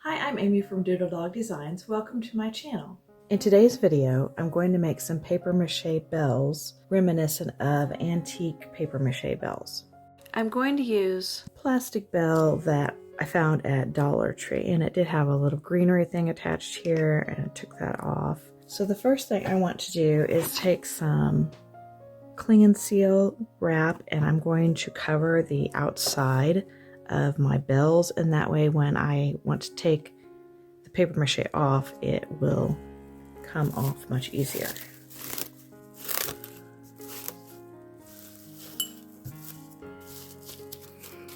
Hi, I'm Amy from Doodle Dog Designs. Welcome to my channel. In today's video, I'm going to make some papier-mâché bells reminiscent of antique papier-mâché bells. I'm going to use a plastic bell that I found at Dollar Tree, and it did have a little greenery thing attached here, and I took that off. So the first thing I want to do is take some cling and seal wrap, and I'm going to cover the outside of my bells, and that way when I want to take the paper mache off, it will come off much easier.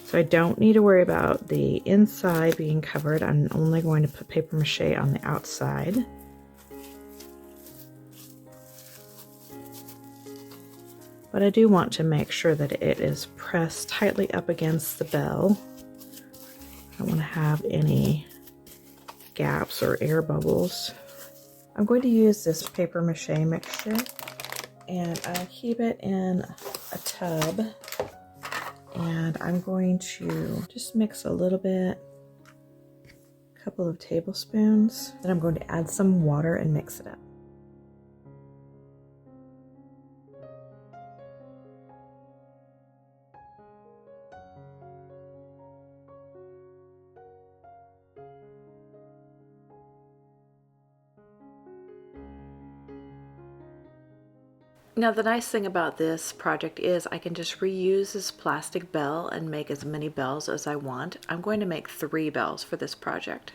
So I don't need to worry about the inside being covered. I'm only going to put paper mache on the outside. But I do want to make sure that it is pressed tightly up against the bell. I don't want to have any gaps or air bubbles. I'm going to use this paper mache mixture, and I keep it in a tub, and I'm going to just mix a little bit, a couple of tablespoons. Then I'm going to add some water and mix it up. Now the nice thing about this project is I can just reuse this plastic bell and make as many bells as I want. I'm going to make 3 bells for this project.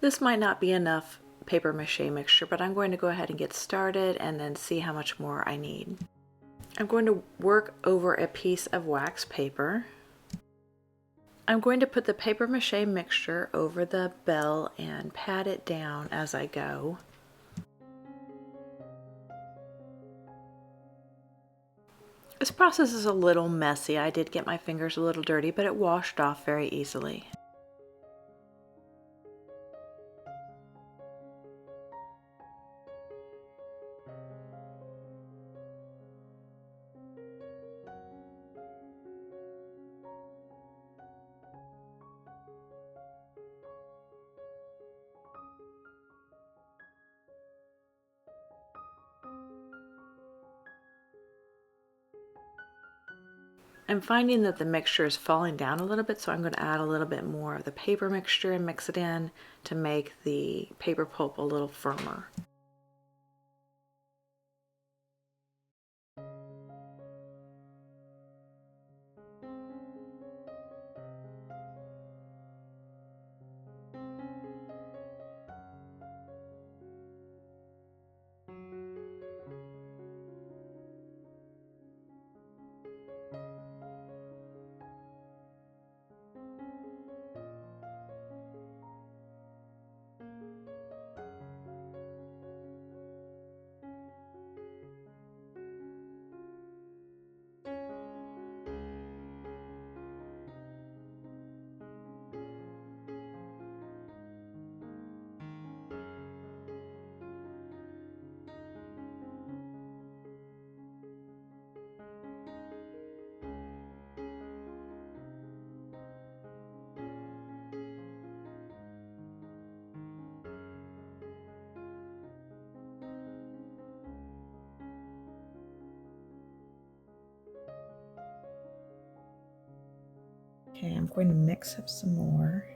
This might not be enough paper mache mixture, but I'm going to go ahead and get started and then see how much more I need. I'm going to work over a piece of wax paper. I'm going to put the paper mache mixture over the bell and pat it down as I go. This process is a little messy. I did get my fingers a little dirty, but it washed off very easily. I'm finding that the mixture is falling down a little bit, so I'm going to add a little bit more of the paper mixture and mix it in to make the paper pulp a little firmer. Okay, I'm going to mix up some more.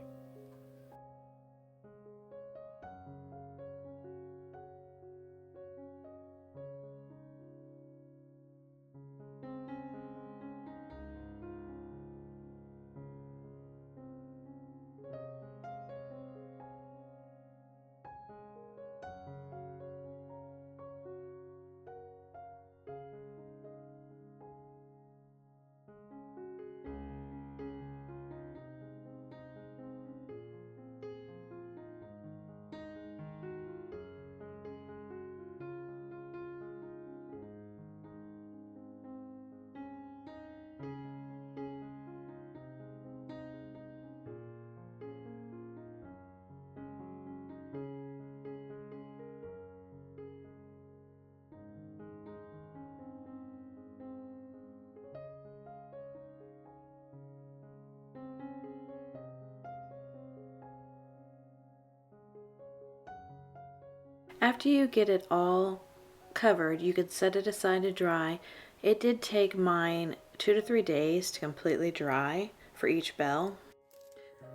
After you get it all covered, you can set it aside to dry. It did take mine 2 to 3 days to completely dry for each bell.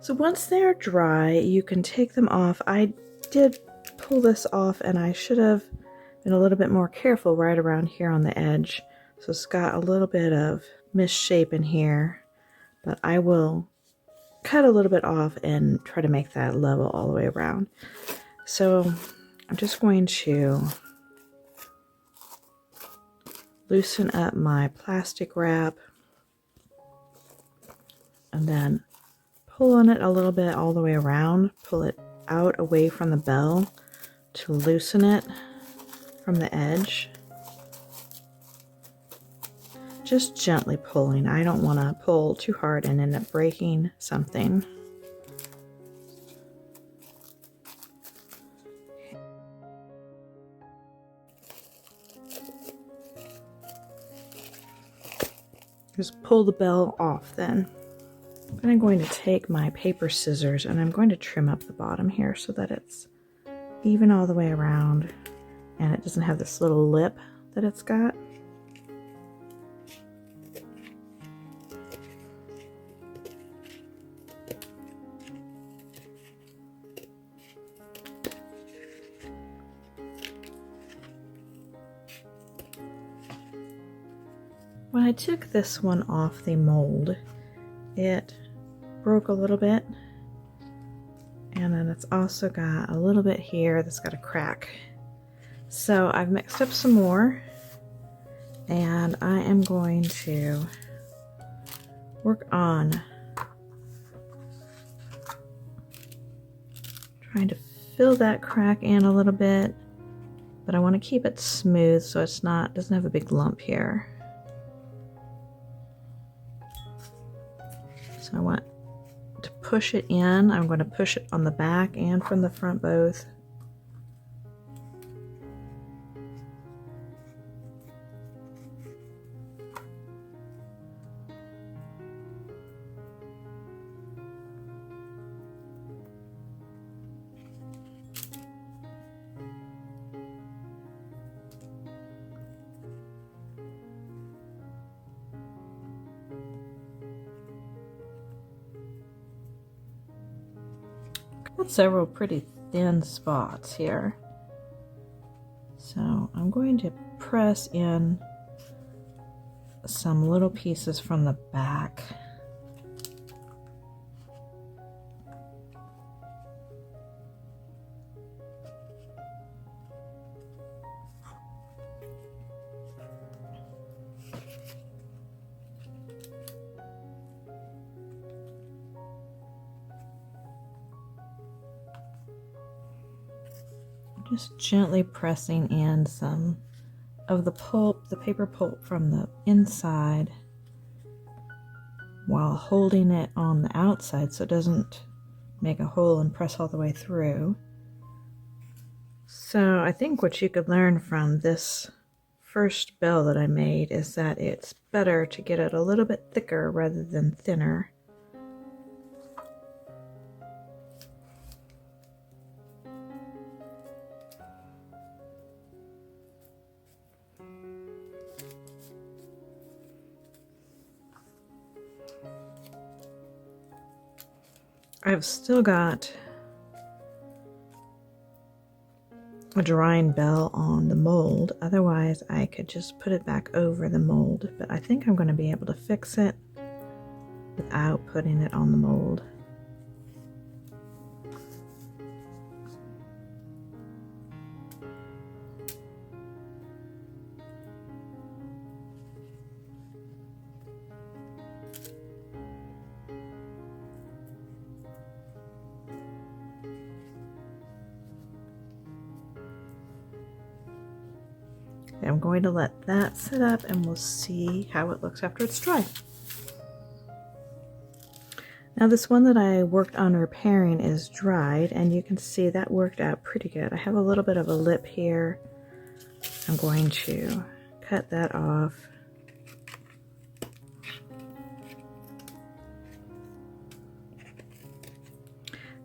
So once they're dry, you can take them off. I did pull this off, and I should have been a little bit more careful right around here on the edge. So it's got a little bit of misshape in here, but I will cut a little bit off and try to make that level all the way around. So I'm just going to loosen up my plastic wrap and then pull on it a little bit all the way around, pull it out away from the bell to loosen it from the edge. Just gently pulling. I don't want to pull too hard and end up breaking something. Just pull the bell off then. Then I'm going to take my paper scissors and I'm going to trim up the bottom here so that it's even all the way around and it doesn't have this little lip that it's got. When I took this one off the mold, it broke a little bit, and then it's also got a little bit here that's got a crack. So I've mixed up some more, and I am going to work on trying to fill that crack in a little bit, but I want to keep it smooth so it's not, doesn't have a big lump here. So I want to push it in. I'm going to push it on the back and from the front both. Got several pretty thin spots here. So I'm going to press in some little pieces from the back. Just gently pressing in some of the pulp, the paper pulp from the inside, while holding it on the outside so it doesn't make a hole and press all the way through. So I think what you could learn from this first bell that I made is that it's better to get it a little bit thicker rather than thinner. I've still got a drying bell on the mold, otherwise I could just put it back over the mold, but I think I'm going to be able to fix it without putting it on the mold. I'm going to let that sit up and we'll see how it looks after it's dry. Now this one that I worked on repairing is dried, and you can see that worked out pretty good. I have a little bit of a lip here. I'm going to cut that off.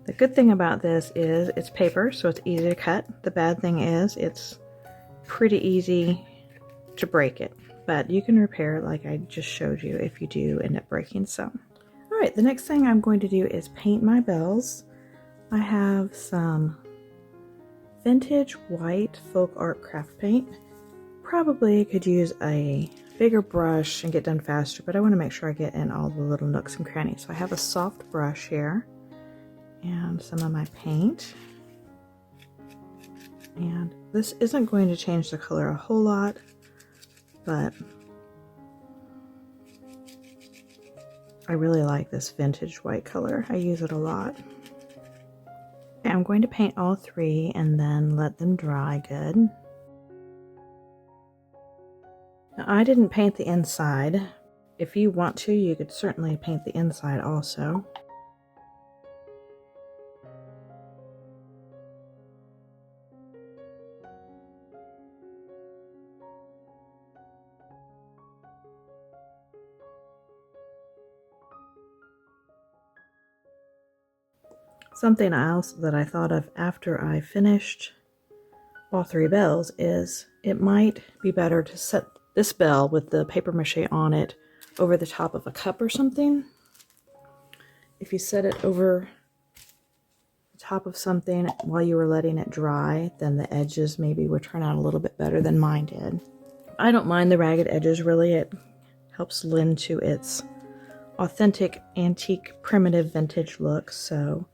The good thing about this is it's paper, so it's easy to cut. The bad thing is it's pretty easy to break it, but you can repair it like I just showed you if you do end up breaking some. All right, the next thing I'm going to do is paint my bells. I have some vintage white folk art craft paint. Probably could use a bigger brush and get done faster, but I want to make sure I get in all the little nooks and crannies. So I have a soft brush here and some of my paint. And this isn't going to change the color a whole lot, but I really like this vintage white color. I use it a lot. Okay, I'm going to paint all three and then let them dry good. Now, I didn't paint the inside. If you want to, you could certainly paint the inside also. Something else that I thought of after I finished all three bells is it might be better to set this bell with the paper mache on it over the top of a cup or something. If you set it over the top of something while you were letting it dry, then the edges maybe would turn out a little bit better than mine did. I don't mind the ragged edges really. It helps lend to its authentic, antique, primitive, vintage look, so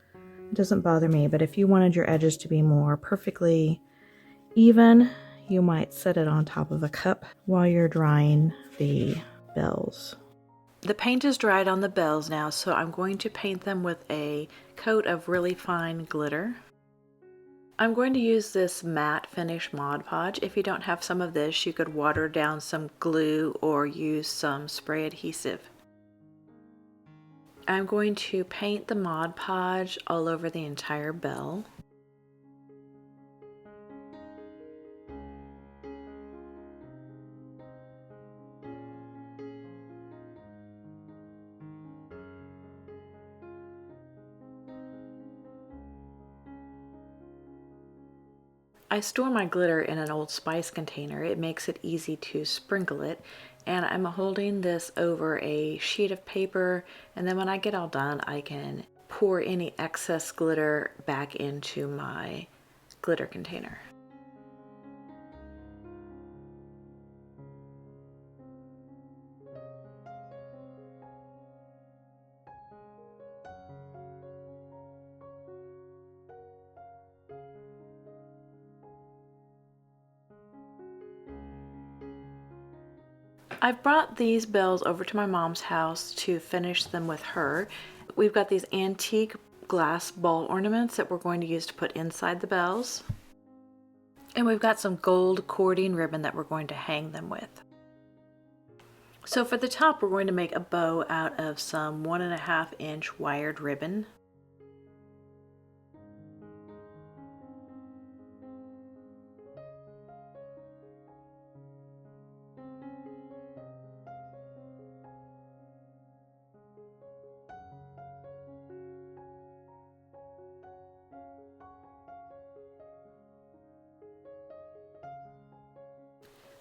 it doesn't bother me. But if you wanted your edges to be more perfectly even, you might set it on top of a cup while you're drying the bells. The paint is dried on the bells now, so I'm going to paint them with a coat of really fine glitter. I'm going to use this matte finish Mod Podge. If you don't have some of this, you could water down some glue or use some spray adhesive. I'm going to paint the Mod Podge all over the entire bell. I store my glitter in an Old Spice container. It makes it easy to sprinkle it, and I'm holding this over a sheet of paper, and then when I get all done I can pour any excess glitter back into my glitter container. I've brought these bells over to my mom's house to finish them with her. We've got these antique glass ball ornaments that we're going to use to put inside the bells. And we've got some gold cording ribbon that we're going to hang them with. So for the top, we're going to make a bow out of some 1.5 inch wired ribbon.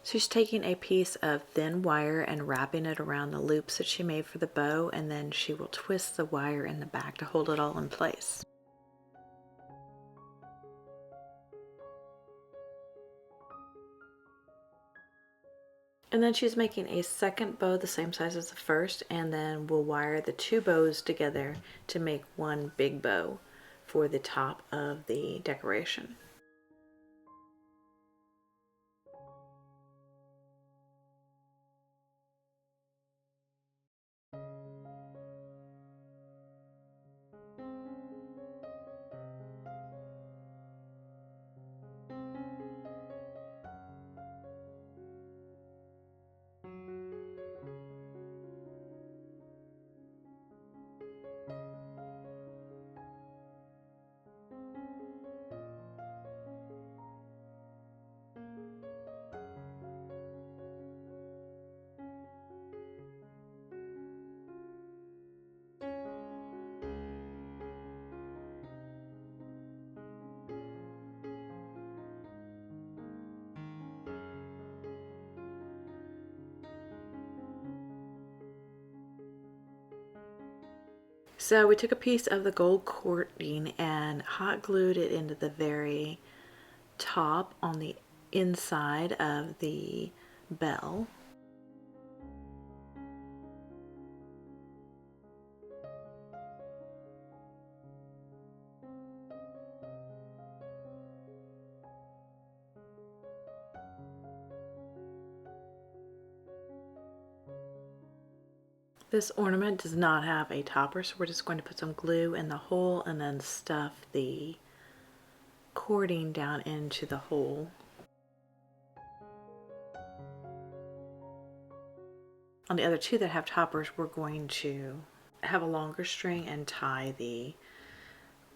She's taking a piece of thin wire and wrapping it around the loops that she made for the bow, and then she will twist the wire in the back to hold it all in place. And then she's making a second bow the same size as the first, and then we'll wire the two bows together to make one big bow for the top of the decoration. So we took a piece of the gold cording and hot glued it into the very top on the inside of the bell. This ornament does not have a topper, so we're just going to put some glue in the hole and then stuff the cording down into the hole. On the other two that have toppers, we're going to have a longer string and tie the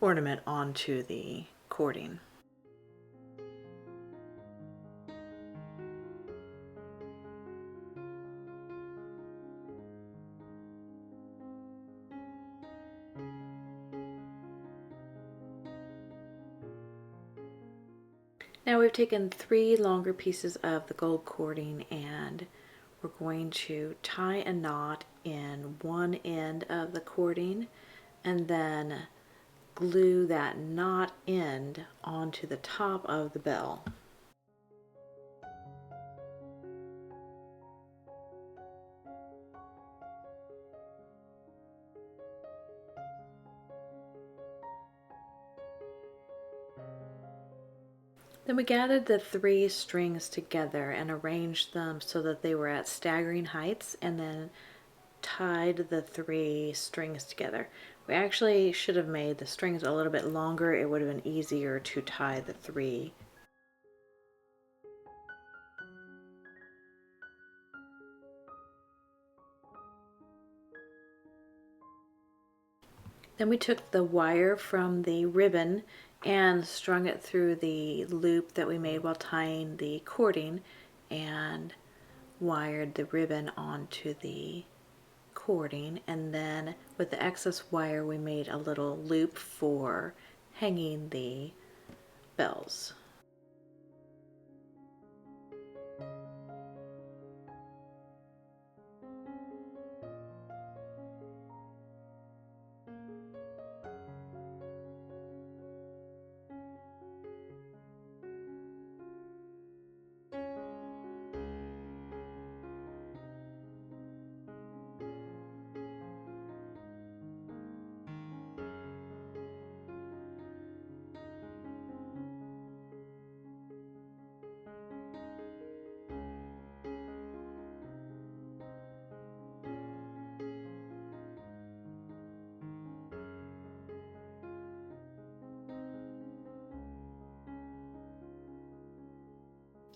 ornament onto the cording. Now we've taken 3 longer pieces of the gold cording and we're going to tie a knot in one end of the cording and then glue that knot end onto the top of the bell. Then we gathered the 3 strings together and arranged them so that they were at staggering heights and then tied the 3 strings together. We actually should have made the strings a little bit longer. It would have been easier to tie the 3. Then we took the wire from the ribbon and strung it through the loop that we made while tying the cording and wired the ribbon onto the cording, and then with the excess wire we made a little loop for hanging the bells.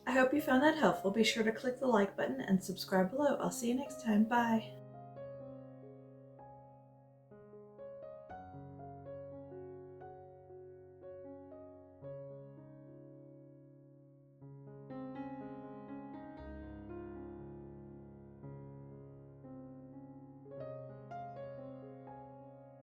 I hope you found that helpful. Be sure to click the like button and subscribe below. I'll see you next time. Bye.